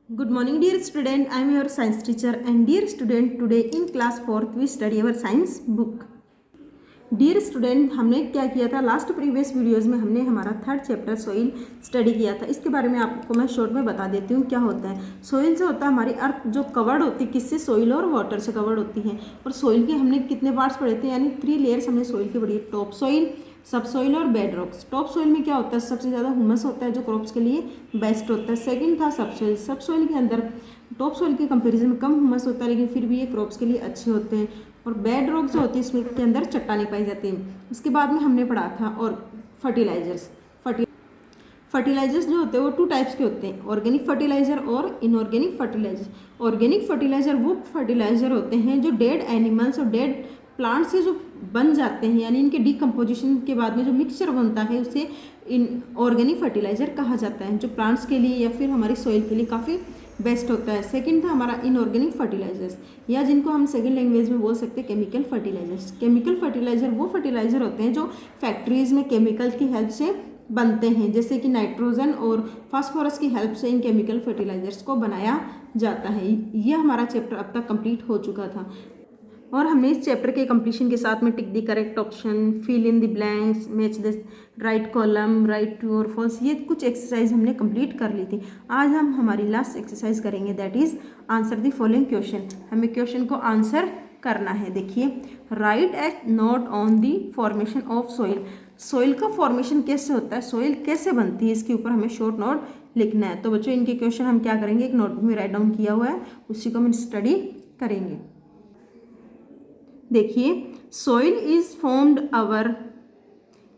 Good morning dear student, I am your science teacher and dear student today in class 4th we study our science book. Dear student, हमने क्या किया था last previous videos में हमने हमारा third chapter soil study किया था। इसके बारे में आपको मैं शॉर्ट में बता देती हूँ क्या होता है। सोइल जो होता है हमारी अर्थ जो कवर्ड होती है किससे, सोइल और वाटर से कवर्ड होती है। और सोइल के हमने कितने पार्ट्स पढ़े थे, यानी 3 लेयर्स हमने सोइल की पढ़ी, टॉप सोइल, सब सोइल और बेड रॉक्स। टॉप सोइल में क्या होता है, सबसे ज़्यादा ह्यूमस होता है जो क्रॉप्स के लिए बेस्ट होता है। सेकंड था सब सोइल। सब सोइल के अंदर टॉप सोइल के कंपैरिजन में कम ह्यूमस होता है लेकिन फिर भी ये क्रॉप्स के लिए अच्छे होते हैं। और बेड रॉक जो होती है इसमें के अंदर चट्टानें पाई जाती हैं। उसके बाद में हमने पढ़ा था और फर्टिलाइजर्स। फर्टिलाइजर्स जो होते हैं वो 2 टाइप्स के होते हैं, ऑर्गेनिक फर्टिलाइजर और इनऑर्गेनिक फर्टिलाइजर। ऑर्गेनिक फर्टिलाइजर वो फर्टिलाइजर होते हैं जो डेड एनिमल्स और डेड प्लांट से जो बन जाते हैं, यानी इनके डिकम्पोजिशन के बाद में जो मिक्सचर बनता है उसे इन ऑर्गेनिक फर्टिलाइजर कहा जाता है, जो प्लांट्स के लिए या फिर हमारी सॉइल के लिए काफ़ी बेस्ट होता है। सेकंड था हमारा इनऑर्गेनिक फर्टिलाइजर्स, या जिनको हम सेकंड लैंग्वेज में बोल सकते हैं केमिकल फर्टिलाइजर्स। केमिकल फर्टिलाइजर वो फर्टिलाइजर होते हैं जो फैक्ट्रीज में केमिकल की हेल्प से बनते हैं, जैसे कि नाइट्रोजन और फास्फोरस की हेल्प से इन केमिकल फर्टिलाइजर्स को बनाया जाता है। ये हमारा चैप्टर अब तक कंप्लीट हो चुका था और हमने इस चैप्टर के कंप्लीशन के साथ में tick the correct option, fill in the blanks, match the right column, write true और फॉल्स, ये कुछ एक्सरसाइज हमने कंप्लीट कर ली थी। आज हम हमारी लास्ट एक्सरसाइज करेंगे, that is answer the following question. हमें क्वेश्चन को आंसर करना है। देखिए, write a note on the formation of soil. Soil का फॉर्मेशन कैसे होता है, सोइल कैसे बनती है, इसके ऊपर हमें शॉर्ट नोट लिखना है। तो बच्चों इनके क्वेश्चन हम क्या करेंगे, एक नोटबुक में राइट डाउन किया हुआ है उसी को हम स्टडी करेंगे। देखिए, soil is formed over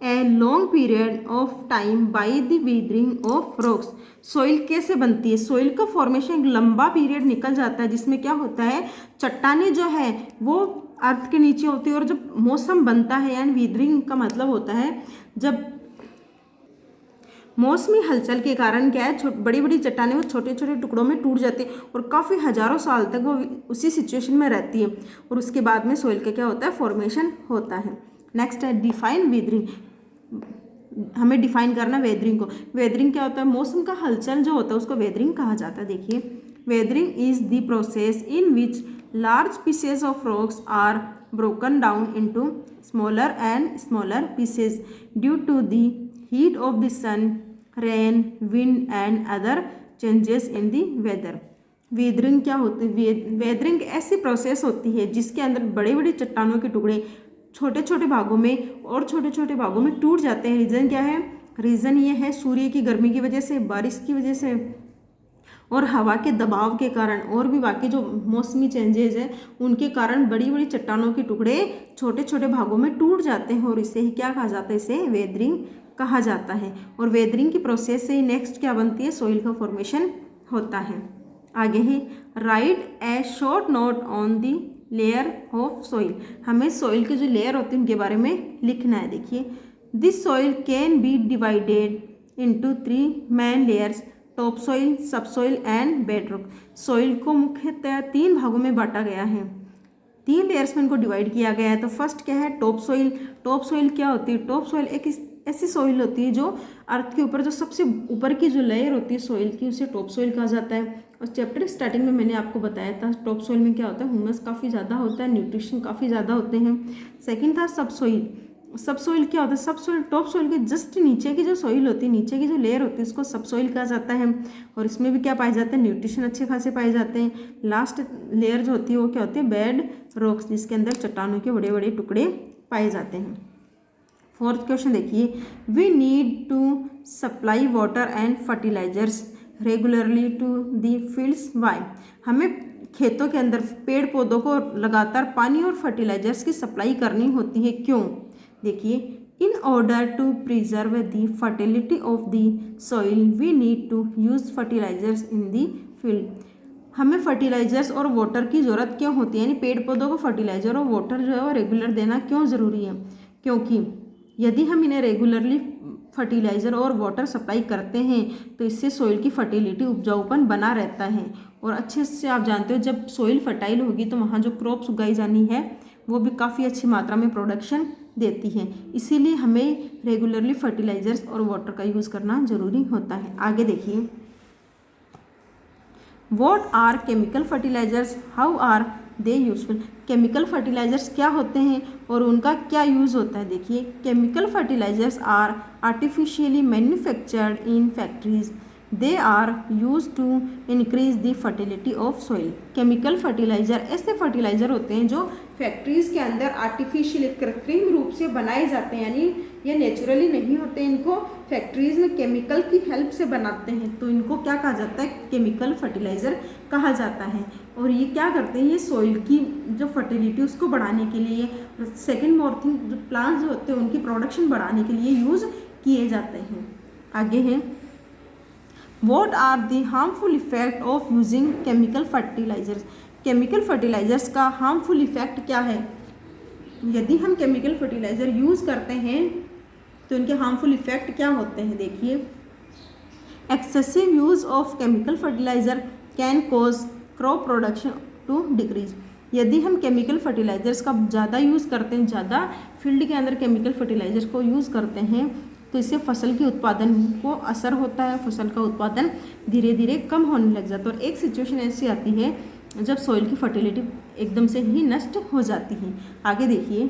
a long period of time by the weathering of rocks. Soil कैसे बनती है, सोइल का फॉर्मेशन एक लंबा पीरियड निकल जाता है जिसमें क्या होता है, चट्टानें जो है वो अर्थ के नीचे होती है और जब मौसम बनता है, यानी वीदरिंग का मतलब होता है जब मौसमी हलचल के कारण क्या है, बड़ी बड़ी चट्टानें वो छोटे छोटे टुकड़ों में टूट जाती है और काफ़ी हजारों साल तक वो उसी सिचुएशन में रहती है और उसके बाद में सोइल का क्या होता है, फॉर्मेशन होता है। नेक्स्ट है डिफाइन वेदरिंग। हमें डिफाइन करना वेदरिंग को। वेदरिंग क्या होता है, मौसम का हलचल जो होता है उसको वेदरिंग कहा जाता है। देखिए, weathering is the process in which large pieces of rocks are broken down into smaller and smaller pieces due to the heat of the sun, rain, wind and other changes in the weather. Weathering क्या होती है, weathering ऐसी process होती है जिसके अंदर बड़े बड़े चट्टानों के टुकड़े छोटे छोटे भागों में और छोटे छोटे भागों में टूट जाते हैं। रीज़न क्या है, रीज़न ये है सूर्य की गर्मी की वजह से, बारिश की वजह से और हवा के दबाव के कारण और भी बाकी जो मौसमी चेंजेस है उनके कारण बड़ी बड़ी चट्टानों के टुकड़े छोटे छोटे भागों में टूट जाते हैं और इसे ही क्या कहा जाता है, इसे वेदरिंग कहा जाता है। और वेदरिंग की प्रोसेस से ही नेक्स्ट क्या बनती है, सोइल का फॉर्मेशन होता है। आगे है right A short note on the layer of soil. हमें सोइल के जो लेयर होते हैं उनके बारे में लिखना है। देखिए, this soil can be divided into 3 main layers, top soil, sub soil and bed rock. Soil को मुख्यतः 3 भागों में बांटा गया है, 3 लेयर्स में इनको डिवाइड किया गया है। तो फर्स्ट क्या है, टॉप सोइल। टॉप सोइल क्या होती है, टॉप सोइल एक ऐसी सोइल होती है जो अर्थ के ऊपर जो सबसे ऊपर की जो लेयर होती है सोइल की उसे टॉप सोइल कहा जाता है। और चैप्टर स्टार्टिंग में मैंने आपको बताया था टॉप सोइल में क्या होता है, ह्यूमस काफ़ी ज़्यादा होता है, न्यूट्रिशन काफ़ी ज़्यादा होते हैं। सेकंड था सब सोइल। सब सोइल क्या होता है, सब सोइल टॉप सोइल के जस्ट नीचे की जो सोइल होती है, नीचे की जो लेयर होती है उसको सब सोइल कहा जाता है और इसमें भी क्या पाए जाते हैं, न्यूट्रिशन अच्छे खासे पाए जाते हैं। लास्ट लेयर जो होती है वो क्या होती है, बेड रॉक्स, जिसके अंदर चट्टानों के बड़े बड़े टुकड़े पाए जाते हैं। फोर्थ क्वेश्चन देखिए, we need to supply water and fertilizers regularly to the fields, why. हमें खेतों के अंदर पेड़ पौधों को लगातार पानी और फर्टिलाइजर्स की सप्लाई करनी होती है, क्यों। देखिए, in order to preserve the fertility of the soil we need to use fertilizers in the field. हमें फर्टिलाइजर्स और वाटर की ज़रूरत क्यों होती है, यानी पेड़ पौधों को फर्टिलाइजर और वाटर जो है वो रेगुलर देना क्यों ज़रूरी है, क्योंकि यदि हम इन्हें रेगुलरली फर्टिलाइज़र और वाटर सप्लाई करते हैं तो इससे सोइल की फर्टिलिटी, उपजाऊपन बना रहता है। और अच्छे से आप जानते हो जब सोइल फर्टाइल होगी तो वहाँ जो क्रॉप्स उगाई जानी है वो भी काफ़ी अच्छी मात्रा में प्रोडक्शन देती है। इसीलिए हमें रेगुलरली फर्टिलाइजर्स और वाटर का यूज़ करना ज़रूरी होता है। आगे देखिए, what are chemical fertilizers, how are they useful. Chemical fertilizers क्या होते हैं और उनका क्या यूज़ होता है। देखिए, chemical fertilizers are artificially manufactured in factories, they are use to increase the fertility of soil. Chemical fertilizer ऐसे फर्टिलाइजर होते हैं जो फैक्ट्रीज के अंदर आर्टिफिशियल कृत्रिम रूप से बनाए जाते हैं, यानी ये नेचुरली नहीं होते, इनको फैक्ट्रीज में केमिकल की हेल्प से बनाते हैं, तो इनको क्या कहा जाता है, केमिकल फर्टिलाइजर कहा जाता है। और ये क्या करते हैं, ये सॉइल की जो फर्टिलिटी उसको बढ़ाने के लिए, सेकेंड मोर थिंग, जो प्लांट्स होते हैं उनकी प्रोडक्शन बढ़ाने के लिए यूज़ किए जाते हैं। आगे है, What are the harmful effect of using chemical fertilizers? Chemical fertilizers का हार्मफुल इफेक्ट क्या है। यदि हम केमिकल फर्टिलाइजर यूज़ करते हैं तो इनके हार्मफुल इफेक्ट क्या होते हैं। देखिए, excessive use of chemical fertilizer can cause crop production to decrease. यदि हम केमिकल फर्टिलाइजर्स का ज़्यादा यूज़ करते हैं, ज़्यादा फील्ड के अंदर केमिकल फर्टिलाइजर को यूज़ करते हैं, तो इससे फसल के उत्पादन को असर होता है, फसल का उत्पादन धीरे धीरे कम होने लग जाता है। और एक सिचुएशन ऐसी आती है जब सॉइल की फर्टिलिटी एकदम से ही नष्ट हो जाती है। आगे देखिए,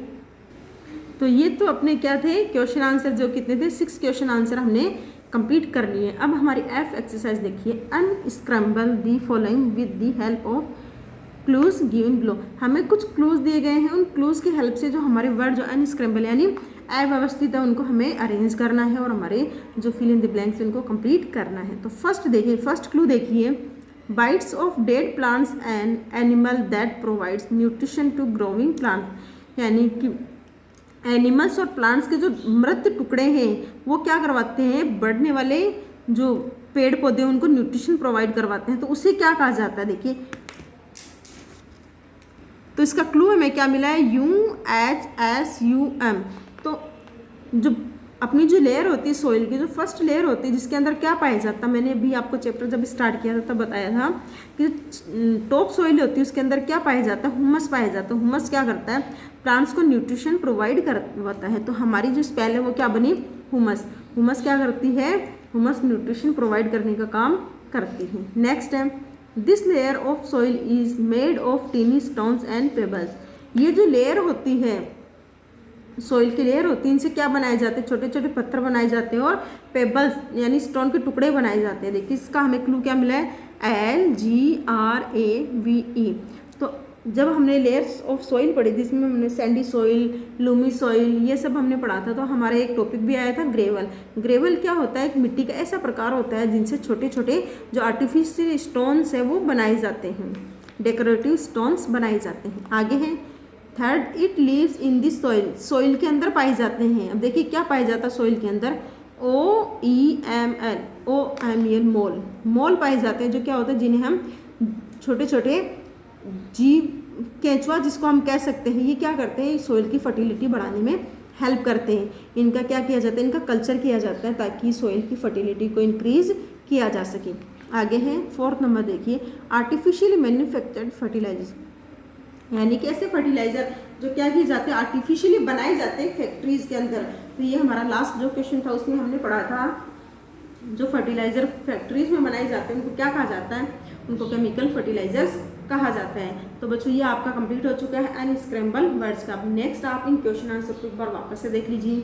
तो ये तो अपने क्या थे क्वेश्चन आंसर, जो कितने थे 6 क्वेश्चन आंसर हमने कंप्लीट कर लिए। अब हमारी एफ एक्सरसाइज देखिए, unscramble the following with the help of clues given below. हमें कुछ क्लूज दिए गए हैं, उन क्लूज की हेल्प से जो हमारे वर्ड जो अनस्क्रैम्बल यानी अव्यवस्थित है उनको हमें अरेंज करना है और हमारे जो फिल इन द ब्लैंक्स उनको कंप्लीट करना है। तो फर्स्ट देखिए, फर्स्ट क्लू देखिए, bites of dead plants and animal that provides nutrition to growing plant. यानी कि एनिमल्स और प्लांट्स के जो मृत टुकड़े हैं वो क्या करवाते हैं, बढ़ने वाले जो पेड़ पौधे उनको न्यूट्रिशन प्रोवाइड करवाते हैं, तो उसे क्या कहा जाता है। देखिए, तो इसका क्लू हमें क्या मिला है, UHSUM। तो जो अपनी जो लेयर होती है सॉइल की, जो फर्स्ट लेयर होती है जिसके अंदर क्या पाया जाता है, मैंने अभी आपको चैप्टर जब स्टार्ट किया था तब बताया था कि टॉप सॉइल होती है उसके अंदर क्या पाया जाता है, हुमस पाया जाता है। हुमस क्या करता है, प्लांट्स को न्यूट्रिशन प्रोवाइड करवाता है। तो हमारी जो स्पेल है वो क्या बनी, हुमस। हुमस क्या करती है, हुमस न्यूट्रिशन प्रोवाइड करने का काम करती है। नेक्स्ट है, this layer of soil is made of tiny stones and pebbles. ये जो लेयर होती है, सॉइल की लेयर होती है, इनसे क्या बनाए जाते हैं, छोटे छोटे पत्थर बनाए जाते हैं और पेबल्स यानी स्टोन के टुकड़े बनाए जाते हैं। देखिए, इसका हमें क्लू क्या मिला है, LGRAVE। तो जब हमने लेयर्स ऑफ सॉइल पढ़ी थी, इसमें हमने सैंडी सॉइल, लूमी सॉइल, ये सब हमने पढ़ा था, तो हमारा एक टॉपिक भी आया था ग्रेवल। ग्रेवल क्या होता है, एक मिट्टी का ऐसा प्रकार होता है जिनसे छोटे छोटे जो आर्टिफिशियल स्टोन्स है वो बनाए जाते हैं, डेकोरेटिव स्टोन्स बनाए जाते हैं। आगे हैं, third, it leaves in this soil. Soil के अंदर पाए जाते हैं। अब देखिए क्या पाया जाता है सॉइल के अंदर, OEML, मोल। मोल पाए जाते हैं जो क्या होता है, जिन्हें हम छोटे छोटे जीव, केंचुआ जिसको हम कह सकते हैं, ये क्या करते हैं, सॉइल की फर्टिलिटी बढ़ाने में हेल्प करते हैं। इनका क्या किया जाता है, इनका कल्चर किया जाता है ताकि सॉइल की फर्टिलिटी को इंक्रीज किया जा सके। आगे है फोर्थ नंबर देखिए, आर्टिफिशियली मैन्युफैक्चर्ड फर्टिलाइजर्स, यानी कि ऐसे फर्टिलाइजर जो क्या किए जाते हैं, आर्टिफिशियली बनाए जाते हैं फैक्ट्रीज के अंदर। तो ये हमारा लास्ट जो क्वेश्चन था उसमें हमने पढ़ा था, जो फर्टिलाइजर फैक्ट्रीज में बनाए जाते हैं उनको क्या कहा जाता है, उनको केमिकल फर्टिलाइजर्स कहा जाता है। तो बच्चों ये आपका कंप्लीट हो चुका है अनस्क्रैम्बल वर्ड्स का। नेक्स्ट आप इन क्वेश्चन आंसर को एक बार वापस से देख लीजिए।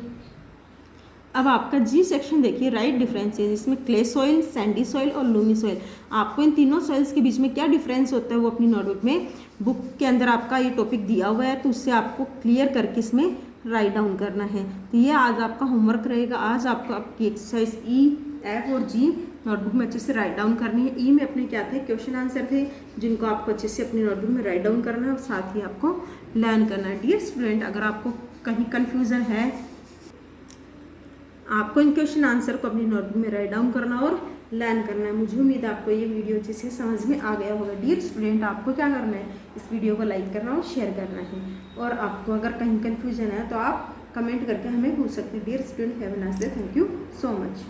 अब आपका जी सेक्शन देखिए, राइट डिफरेंसेस, इसमें क्ले सॉइल, सैंडी सॉइल और लूमी सॉइल। आपको इन तीनों सॉइल्स के बीच में क्या डिफरेंस होता है वो अपनी नोटबुक में, बुक के अंदर आपका ये टॉपिक दिया हुआ है, तो उससे आपको क्लियर करके इसमें राइट डाउन करना है। तो ये आज आपका होमवर्क रहेगा। आज आपको आपकी एक्सरसाइज ई, एफ और जी नोटबुक में अच्छे से राइट डाउन करनी है। ई में अपने क्या थे, क्वेश्चन आंसर थे जिनको आपको अच्छे से अपनी नोटबुक में राइट डाउन करना है और साथ ही आपको लर्न करना है। डियर स्टूडेंट, अगर आपको कहीं कन्फ्यूज़न है, आपको इन क्वेश्चन आंसर को अपनी नोटबुक में राइट डाउन करना और लर्न करना है। मुझे उम्मीद है आपको ये वीडियो अच्छे से समझ में आ गया होगा। डियर स्टूडेंट, आपको क्या करना है, इस वीडियो को लाइक करना और शेयर करना है, और आपको अगर कहीं कन्फ्यूजन है तो आप कमेंट करके हमें पूछ सकते हैं। Dear student, have a nice day, thank you so much.